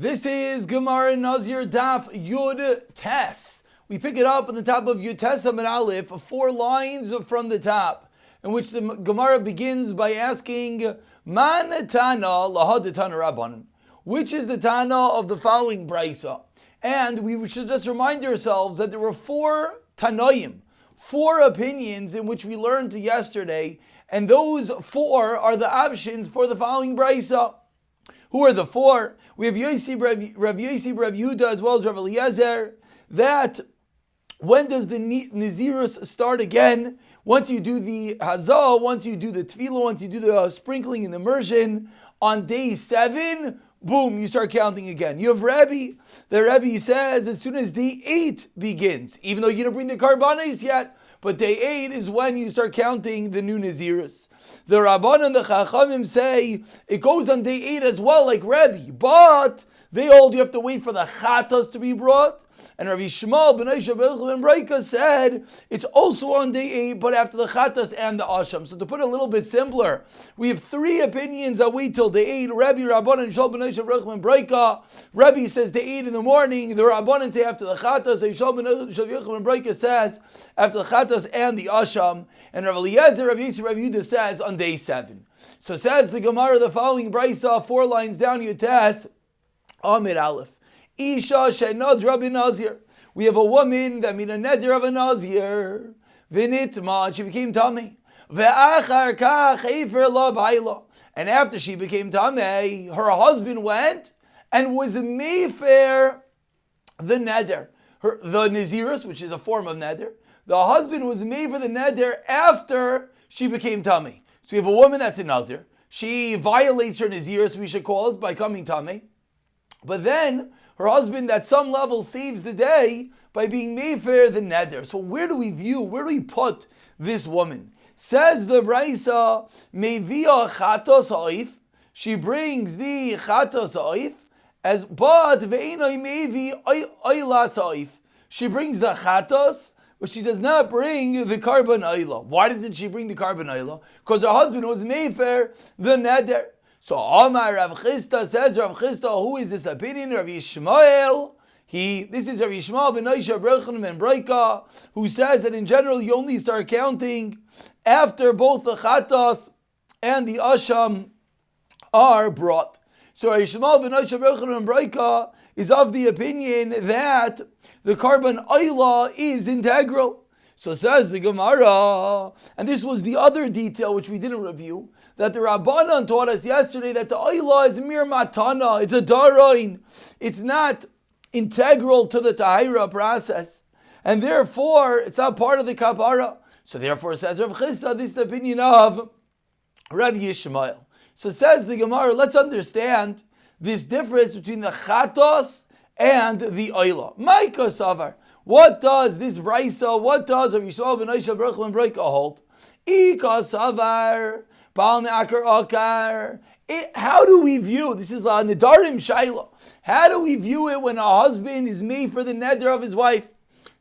This is Gemara Nazir Daf Yud Tes. We pick it up on the top of Yud Tes and Aleph, 4 lines from the top, in which the Gemara begins by asking, Man Tana Lahad Tana Rabbanan, which is the Tana of the following Brisa. And we should just remind ourselves that there were 4 Tanoim, 4 opinions in which we learned yesterday, and those 4 are the options for the following Brisa. Who are the 4? We have Yosef, Rav Yehuda, as well as Rav Eliezer, that when does the Nazirus start again? Once you do the Hazah, once you do the Tefillah, once you do the sprinkling and immersion, on day 7, boom, you start counting again. You have Rebbe. The Rebbe says as soon as day 8 begins, even though you didn't bring the Karbanis yet, but day 8 is when you start counting the new Nazirus. The Rabban and the Chachamim say it goes on day 8 as well, like Rebbe, but they hold you have to wait for the Chatas to be brought. And Rav Yishmael ben Aisha ben Breika said it's also on day 8, but after the Chatas and the Asham. So to put it a little bit simpler, we have 3 opinions that wait till day 8. Rebbe, Rabban, and Yishmael ben Aisha ben Breika. Rebbe says day 8 in the morning. The Rabban say after the Chatas. Yishmael ben Aisha ben Breika says after the Chatas and the Asham. And Rav Eliezer, Rav Yosef, Rav Yehuda says on day 7. So says the Gemara the following Brisa, 4 lines down, Yutas, Amid Aleph. Isha shenadra b'Nazir. We have a woman that made a neder of a Nazir. V'nitma, she became tummy. Ve'achar kach efer la b'ayla. And after she became tummy, her husband went and was mefer the neder. The Nazirus, which is a form of neder. The husband was made for the neder after she became tummy. So we have a woman that's a Nazir. She violates her Nazirus, we should call it, by coming tummy. But then her husband at some level saves the day by being mefer the neder. So where do we put this woman? Says the Brisa, Mevia chatos ha'if. She brings the chatos ha'if, but ve'enoi mevi oilas ha'if. She brings the chatos, but she does not bring the karban oila. Why doesn't she bring the karban oila? Because her husband was mefer the neder. So Amar Rav Chisda, says Rav Chisda, who is this opinion? Rav Yishmael. This is Rav Yishmael ben Aisha ben Breika, who says that in general you only start counting after both the Chatas and the Asham are brought. So Rav Yishmael ben Aisha ben Breika is of the opinion that the Karban Oila is integral. So says the Gemara, and this was the other detail which we didn't review, that the Rabbanan taught us yesterday that the Oila is mere matana, it's a darain, it's not integral to the Tahira process, and therefore it's not part of the Kapara. So therefore says Rav Chisda, this is the opinion of Rav Yishmael. So says the Gemara, let's understand this difference between the Chatos and the Oila. Maika Savar. What does this Brisa, what does Rav Yishmael ben Aisha ben Breika hold? Ika Savar, Baal Ne'akar Akar. How do we view, this is a Nedarim Shaila, how do we view it when a husband is made for the neder of his wife?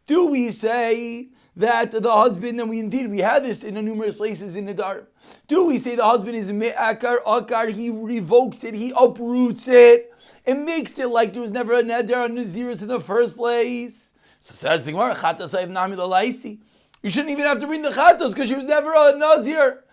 Do we say that the husband, and we had this in numerous places in Nedarim, do we say the husband is Me'akar Akar, he revokes it, he uproots it, and makes it like there was never a neder on Nazirus in the first place? So says the Gemara, Chatas Hayv Nami L'Laisi. You shouldn't even have to bring the Chatas because she was never a Nazir.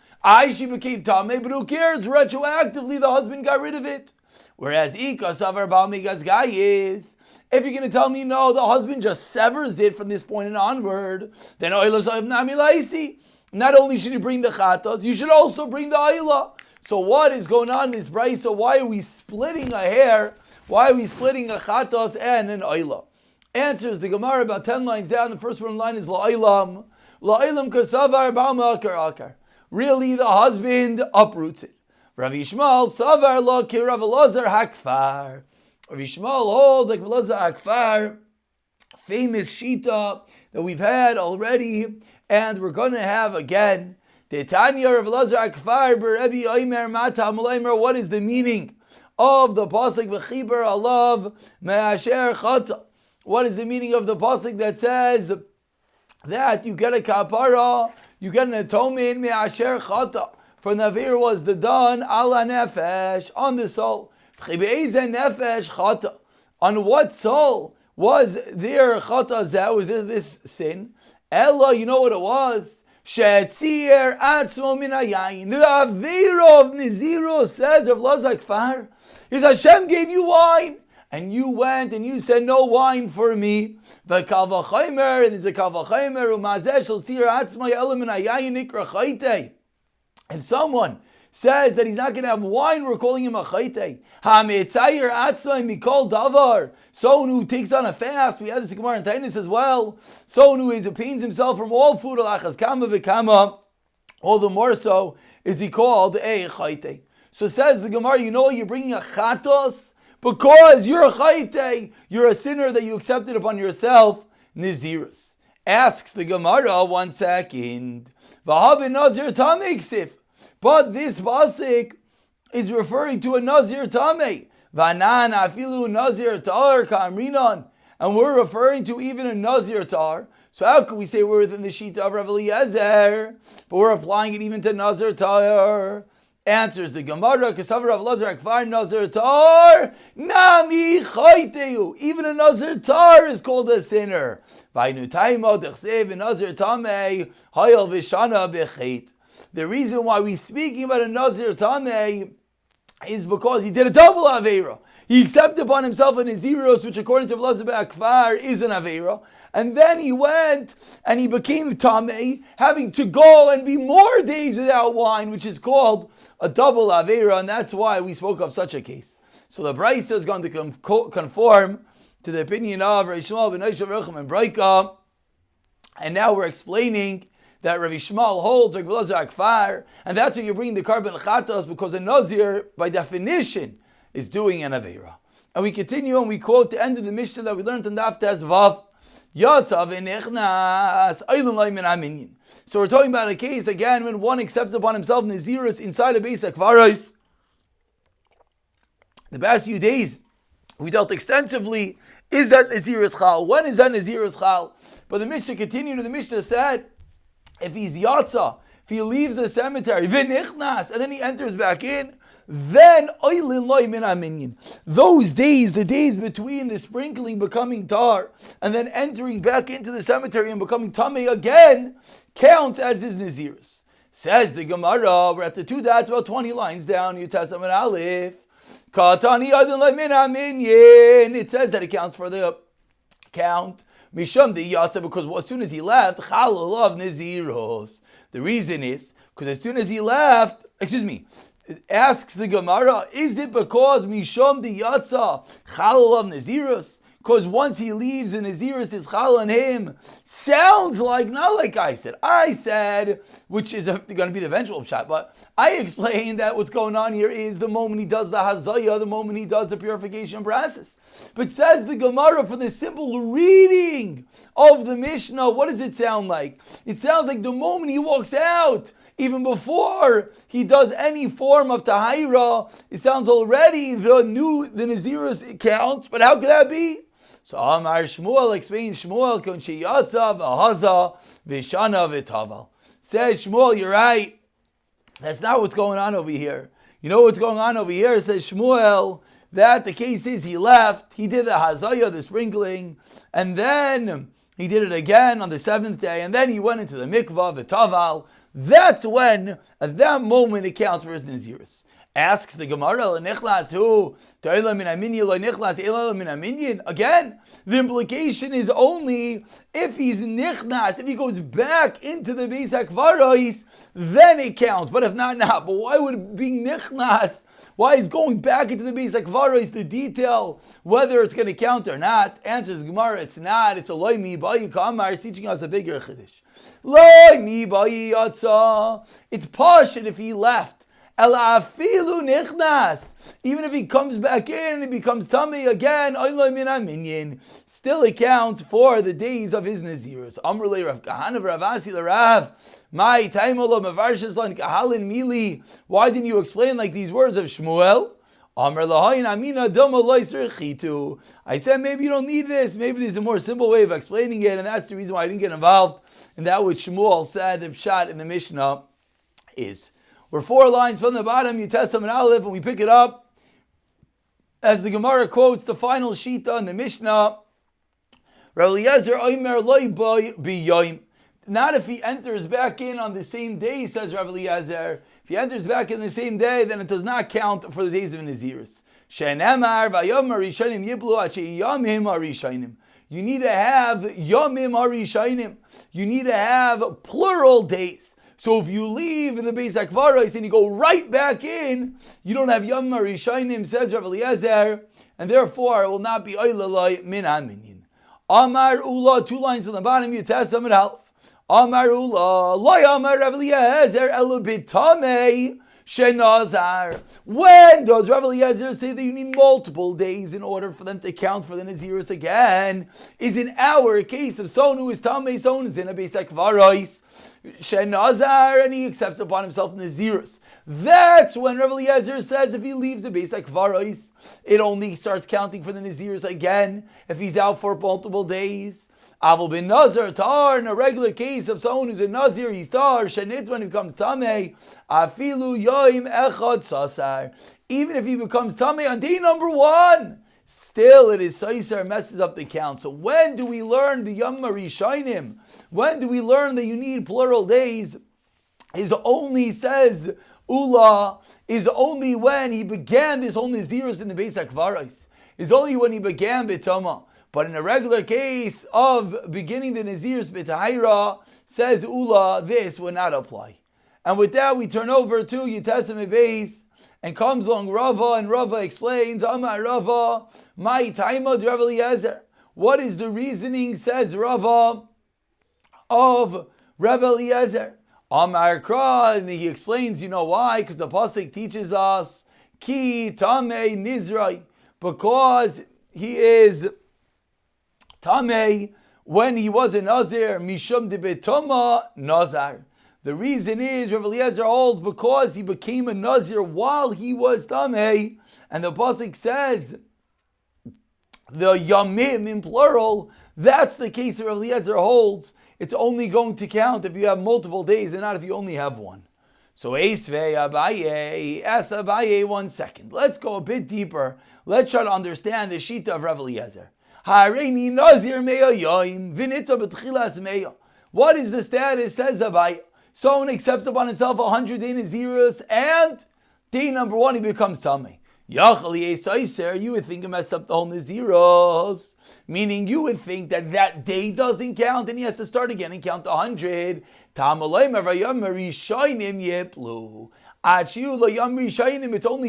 She became Tameh, but who cares? Retroactively, the husband got rid of it. Whereas Ika Savar Baal Megazgai is, if you're going to tell me no, the husband just severs it from this point and onward, then Oilas Hayv Nami L'Laisi. Not only should you bring the Chatas, you should also bring the Oila. So what is going on in this Brisa? Why are we splitting a hair? Why are we splitting a Chatas and an Oila? Answers the Gemara about 10 lines down. The first one line is La'ilam. La'ilam kasavar Baal Me'akar Akar. Really, the husband uproots it. Rav Yishmael savar lo ki Rav Elazar hakfar. Rav Yishmael holds like Rav Elazar hakfar, famous shita that we've had already, and we're going to have again. Tanya Rav Elazar hakfar b'Rebbe Omer Mata Amalaimer. What is the meaning of the pasuk v'chiber alav me'asher chata? What is the meaning of the pasuk that says that you get a kapara, you get an atonement me'asher chata? For Nazir was the done ala nefesh, on the soul. On what soul was there chata zeh? Was there this sin? Ella, you know what it was? Shetzir atzmo min hayayin. The Avera of Nazir says of Lazar Kfar is Hashem gave you wine, and you went and you said no wine for me. V'kal v'chaymer, and there's a kal v'chaymer u'mazeh shel tzir atzmo ya'elam min hayayin nikra chayte. If someone says that he's not going to have wine, we're calling him a chayte. Ha-metzayir atzmai mikol davar. Someone who takes on a fast, we had this in Gemara and Tainus as well. Someone who pains himself from all food, alachas kama v'kama, all the more so is he called a chayte. So says the Gemara, you know you're bringing a chatos because you're a chayte. You're a sinner that you accepted upon yourself, Nazirus. Asks the Gemara, 1 second. V'ha Nazir tamei ksif. But this pasuk is referring to a Nazir tamei. Vanan afilu Nazir tar kamrinon, and we're referring to even a Nazir tar. So how can we say we're within the shita of Rav Eliezer, but we're applying it even to Nazir tar? Answers the Gemara, Kasav Rav Lazar Akfar Nazir tar nami chayteu. Even a Nazir tar is called a sinner. Vaynu taimo dechsev Nazir tamei hayal v'shana bechait. The reason why we're speaking about a Nazir Tameh is because he did a double Aveira. He accepted upon himself a Naziros, which according to Elazar Akfar is an Aveira. And then he went and he became Tameh, having to go and be more days without wine, which is called a double Aveira. And that's why we spoke of such a case. So the Brisa is going to conform to the opinion of Rav Shmuel ben Yosef Rechem and Breika. And now we're explaining that Rav Shmuel holds like Elazar Akfar, and that's why you're bringing the carbon chatas, because a Nazir, by definition, is doing an Aveira. And we continue and we quote the end of the Mishnah that we learned in Daf Vav, Yatzav v'nichnas oilin lo min haminyan. So we're talking about a case again when one accepts upon himself Nazirus inside a Beis HaKvaros. The past few days we dealt extensively, is that Nazirus Chal? When is that Nazirus Chal? But the Mishnah continued, and the Mishnah said, if he's yatsa, if he leaves the cemetery, v'nichnas, and then he enters back in, then oilin loy min haminyan. Those days, the days between the sprinkling becoming tar, and then entering back into the cemetery and becoming tamei again, counts as his Nazirus. Says the Gemara, we're at the 2 dots, about 20 lines down, Yutesam and Aleph. Katani oilin loy min haminyan. It says that it counts for the count. Misham the Yatsa, because as soon as he left, Chalal of Naziros. The reason is because as soon as he left, asks the Gemara, is it because Misham the Yatsa Chalal of Naziros? Because once he leaves, the Naziris is Chal on him. Sounds like, not like I said, which is going to be the eventual shot, but I explained that what's going on here is the moment he does the Hazaya, the moment he does the purification process. But says the Gemara, for the simple reading of the Mishnah, what does it sound like? It sounds like the moment he walks out, even before he does any form of Tahira, it sounds already the Naziris counts, but how could that be? So Amar Shmuel explains Shmuel kon sheyatza v'haza v'shana v'taval. Says Shmuel, you're right. That's not what's going on over here. You know what's going on over here? Says Shmuel that the case is he left, he did the hazaya, the sprinkling, and then he did it again on the 7th day, and then he went into the mikvah v'taval. That's when, at that moment, it counts for his Naziris. Asks the Gemara, again, the implication is only if he's nichnas, if he goes back into the Beis HaKvaros, then it counts. But if not, not. But why would it be nichnas? Why is going back into the Beis HaKvaros the detail, whether it's going to count or not? Answers Gemara, it's not. It's a loy mi bayi kamar. It's teaching us a bigger chiddush. Loy mi bayi yatsa. It's pashut if he left. Ela afilu nichnas. Even if he comes back in and he becomes tummy again, oiloi min haminyan, still it counts for the days of his Nazirus. Amrulei Rav Kahana Rav Asi Rav. My time olo mavarshas lan kahalin mili. Why didn't you explain like these words of Shmuel? I said maybe you don't need this. Maybe there's a more simple way of explaining it, and that's the reason why I didn't get involved in that which Shmuel said the pshat in the Mishnah is. We're 4 lines from the bottom, Yutesam and Aleph, and we pick it up as the Gemara quotes the final shita in the Mishnah, Rav Eliezer Omer loy boy biyoim. Not if he enters back in on the same day, says Rav Eliezer. If he enters back in the same day, then it does not count for the days of Naziris. Shenemar vayom arishanim yiblu achi yomim arishanim. You need to have yomim arishanim. You need to have plural days. So if you leave the Beis HaKvaros and you go right back in, you don't have yomim arishanim, says Rav Eliezer, and therefore it will not be oilalai min haminyan. Amar Ula, 2 lines on the bottom, Yutesam and Half. Amar Ula, Loy Amar Rav Eliezer Elubitame Shenazar. When does Rav Eliezer say that you need multiple days in order for them to count for the Naziris again? Is in our case of someone who is Tameh, someone who is in a Beis HaKvaros, Shenazar, and he accepts upon himself Naziris. That's when Rav Eliezer says if he leaves the Beis HaKvaros, it only starts counting for the Naziris again if he's out for multiple days. Avol bin Nazir tar, in a regular case of someone who's a Nazir, he's tar, Shenit when he becomes Tameh, Afilu Yoim Echad Sasar. Even if he becomes Tameh on day number 1, still it is Saisar, messes up the count. So when do we learn the Yom Rishainim? When do we learn that you need plural days? Is only, says Ula, is only when he began this whole Naziris in the Beis HaKvaros. Is only when he began B'tama. But in a regular case of beginning the Naziris B'tahira, says Ula, this would not apply. And with that we turn over to Yutesam Beis, and comes along Rava, and Rava explains, Amar Rava, my taimad Rav Eliezer. What is the reasoning, says Rava, of Rav Eliezer? Amar Kra, and he explains, you know why? Because the pasuk teaches us, Ki Tamei Nizrai, because he is Tamei when he was a Nazir, Mishum de Betoma Nazar. The reason is Rav Eliezer holds because he became a Nazir while he was Tamei, and the pasuk says the Yamim in plural. That's the case that Rav Eliezer holds. It's only going to count if you have multiple days and not if you only have one. So Eisvei Abaye, ask Abaye 1 second. Let's go a bit deeper. Let's try to understand the Shita of Rav Eliezer. Hareini Nazir Meya Yoim, Vinita B'tchilas Meya. What is the status, says Abaye? Someone accepts upon himself 100 day Naziris, and day number 1 he becomes Tamei. Yachali Esaiser, you would think he messed up the whole Naziros. Meaning you would think that that day doesn't count and he has to start again and count 100. It's only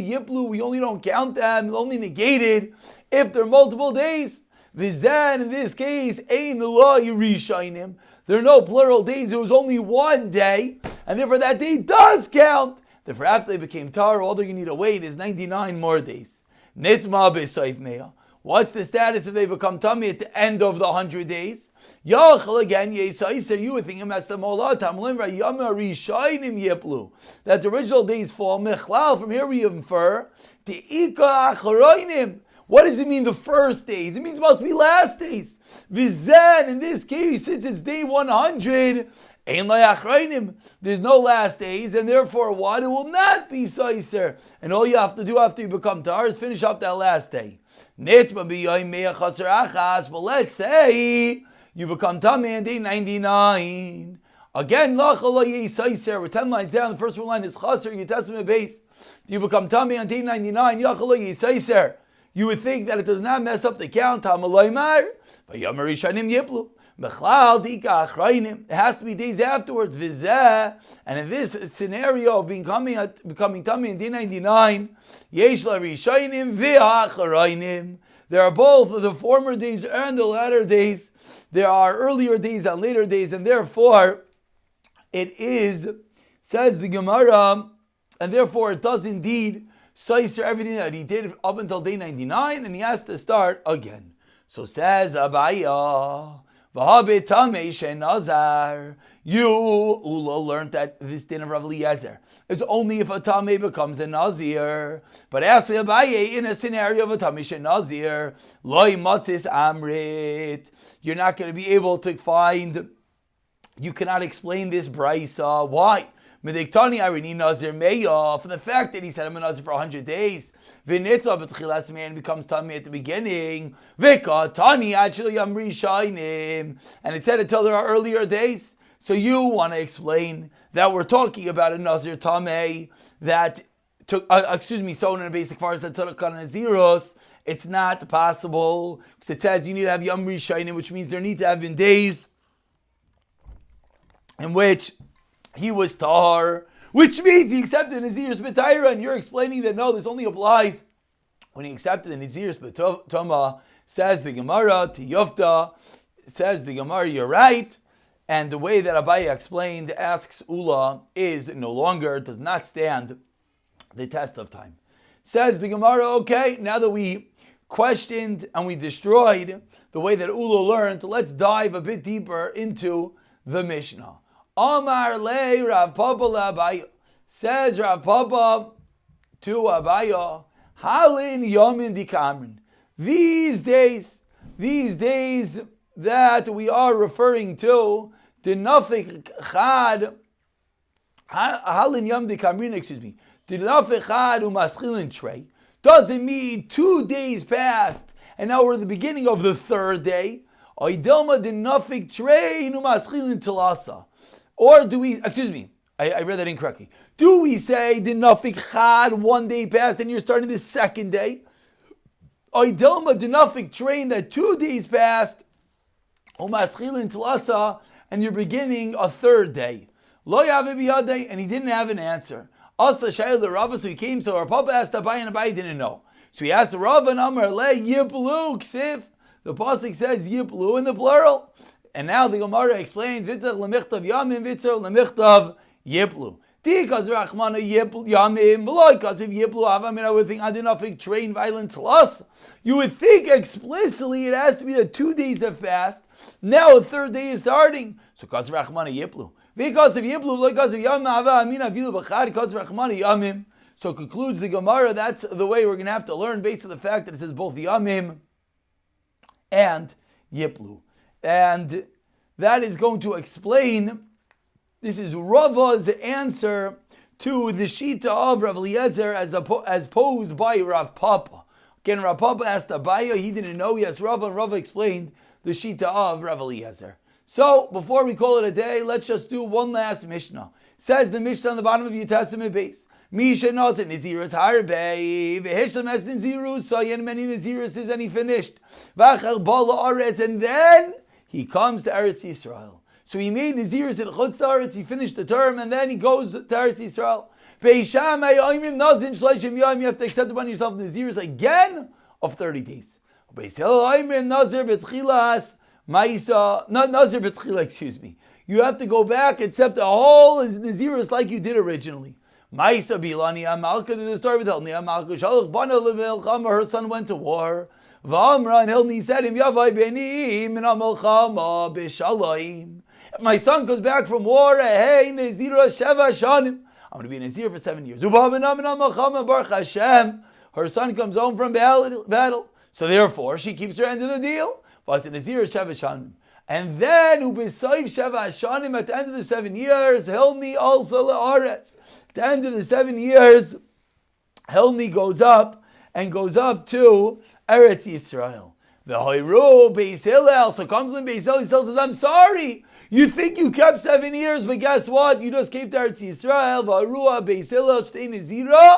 Yiplu, we only don't count them, only negated if they're multiple days. Vizan, in this case, Ein Lo Yirishainim. There are no plural days, it was only 1 day, and therefore that day does count. Therefore after they became tar, all they're going to need to wait is 99 more days. Nitzma b'soif meya. What's the status if they become tummy at the end of the 100 days? Yachal again, Yesaiser, you would think him as the Molat, that the original days fall. Mechlal, from here we infer, Te'ika acharoinim. What does it mean, the first days? It means it must be last days. Vizen, in this case, since it's day 100, there's no last days, and therefore what? It will not be Saiser. And all you have to do after you become tar is finish up that last day. But let's say you become Tamei on day 99. Again, we're 10 lines down. The first one line is Chaser, Yutesam Beis. You become Tamei on day 99. You would think that it does not mess up the count. It has to be days afterwards. And in this scenario of becoming Tamei in day 99, there are both the former days and the latter days. There are earlier days and later days, and therefore it is, says the Gemara, and therefore it does indeed Saiser everything that he did up until day 99, and he has to start again. So says Abaya, you, Ula, learned that this din of Rav Eliezer is only if a Tamei becomes a Nazir. But ask Abaye, in a scenario of a Tamei Nazir, Loi Matzis Amrit, you're not going to be able to find, you cannot explain this Braisa. Why? Mediktani Arini Nazir Meya, from the fact that he said I'm a Nazir for 100 days. V'nitzah b'tchilas man becomes Tami at the beginning. V'ka Tani actually Amri Shainim. And it said until there are earlier days. So you want to explain that we're talking about a Nazir Tameh that took, sown in a basic forest that took on Naziros. It's not possible because it says you need to have Yom Rishayim, which means there need to have been days in which he was tahar, which means he accepted Nazir's B'Taira, and you're explaining that no, this only applies when he accepted the Nazir's B'Toma. Says the Gemara to Yofta, says the Gemara, you're right. And the way that Abaye explained, asks Ula, is no longer, does not stand the test of time. Says the Gemara, okay, now that we questioned and we destroyed the way that Ula learned, let's dive a bit deeper into the Mishnah. Amar le Rav Papa la Abaye. Says Rav Papa to Abaye, Halin Yomin Dikamrin. These days that we are referring to, the Nafik Chad, Halin Yom Dikamrin, the Nafik Chad Umaschilin Trey, doesn't mean 2 days passed, and now we're at the beginning of the third day. Oidelma the Nafik Trey Umaschilin Tilasa. Or do we, I read that incorrectly. Do we say the Nafik Chad 1 day passed and you're starting the second day? Oidelma the Nafik train that 2 days passed, Umaschilin Tilasa, and you're beginning a third day. Lo Yave Biyadeh, and he didn't have an answer. Asa Shayel the Rava, so he came, so our Papa asked Abaye, and Abaye didn't know. So he asked the Rava, and Amar Le Yiplu Ksif. The pasuk says Yiplu in the plural. And now the Gemara explains, Vitzach lemichtav yamim, Vitzach lemichtav Yiplu. Because Rachmana Yiplu Yamim, because if Yiplu Avamim, I would think Adinafik train violent plus. You would think explicitly it has to be that 2 days have passed. Now a third day is starting. So because Rachmana Yiplu. Because of Yiplu, because of Yam Ava Amina Vilu Bachad, because Rachmana Yamim. So concludes the Gemara, that's the way we're going to have to learn based on the fact that it says both Yamim and Yiplu. And that is going to explain, this is Rava's answer to the Shita of Rav Eliezer as posed by Rav Papa. Again, Rav Papa asked Abaye, he didn't know, yes, Rava, and Rava explained the Shita of Rav Eliezer. So, before we call it a day, let's just do one last Mishnah. Says the Mishnah on the bottom of your Testament base. Misha Nazir Nazirus Harbei Vehishlam Es Nazirus Sayan many Nazirus is, and he finished. Vachar Bala Aretz, and then he comes to Eretz Yisrael. So he made Nazirus in Chutz Aretz, he finished the term, and then he goes to Eretz Yisrael. Beishamay Oimim Nazin Shleishim Yom, you have to accept upon yourself Nazirus again of 30 days. Beisel Oimim Nazir B'tchilas Ma'isa, not Nazir B'tchila, You have to go back, accept the whole Nazirus like you did originally. Ma'isa Bilani Amalka, there's a story with Hilni Amalka. Shalach Bana Levilchama, her son went to war. V'amra, and Hilni said him, Yavai Beni Min Amalchama B'Shalayim. If my son comes back from war, hey, Nazira Sheva Shanim, I'm going to be a Nazir for 7 years. Ubabina Min Amalchama Baruch Hashem, her son comes home from battle. So therefore, she keeps her end of the deal. But it's Nazir Sheva Shanim. And then, Ubisayv Sheva Hashanim, at the end of the 7 years, Hilni also La'aretz. At the end of the 7 years, Hilni goes up to Eretz Yisrael. The Hoiru Beis Hillel, so comes in Beis Hillel, he tells us, I'm sorry, you think you kept 7 years, but guess what? You just came to Eretz Yisrael. V'arua Beis Hillel Shtei Nazira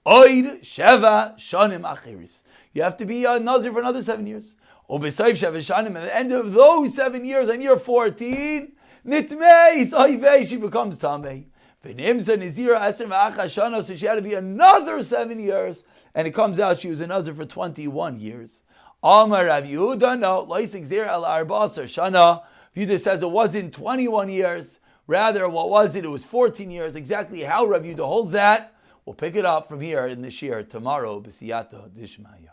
Oid Sheva Shanim Achiris. You have to be a Nazir for another 7 years. Ubisayv Sheva Shanim, at the end of those 7 years, on year 14, Nitmei Soivei, she becomes Tamei. V'nimsa Nazira Aser V'acha Shana, so she had to be another 7 years, and it comes out she was a Nazir for 21 years. Amar Rav Yehuda, no, Loisik Zir Al Arbasar Shana. Yehuda says it wasn't 21 years, rather, what was it? It was 14 years. Exactly how Rav Yehuda holds that, we'll pick it up from here in the Shir tomorrow, B'siyata Dishmaya.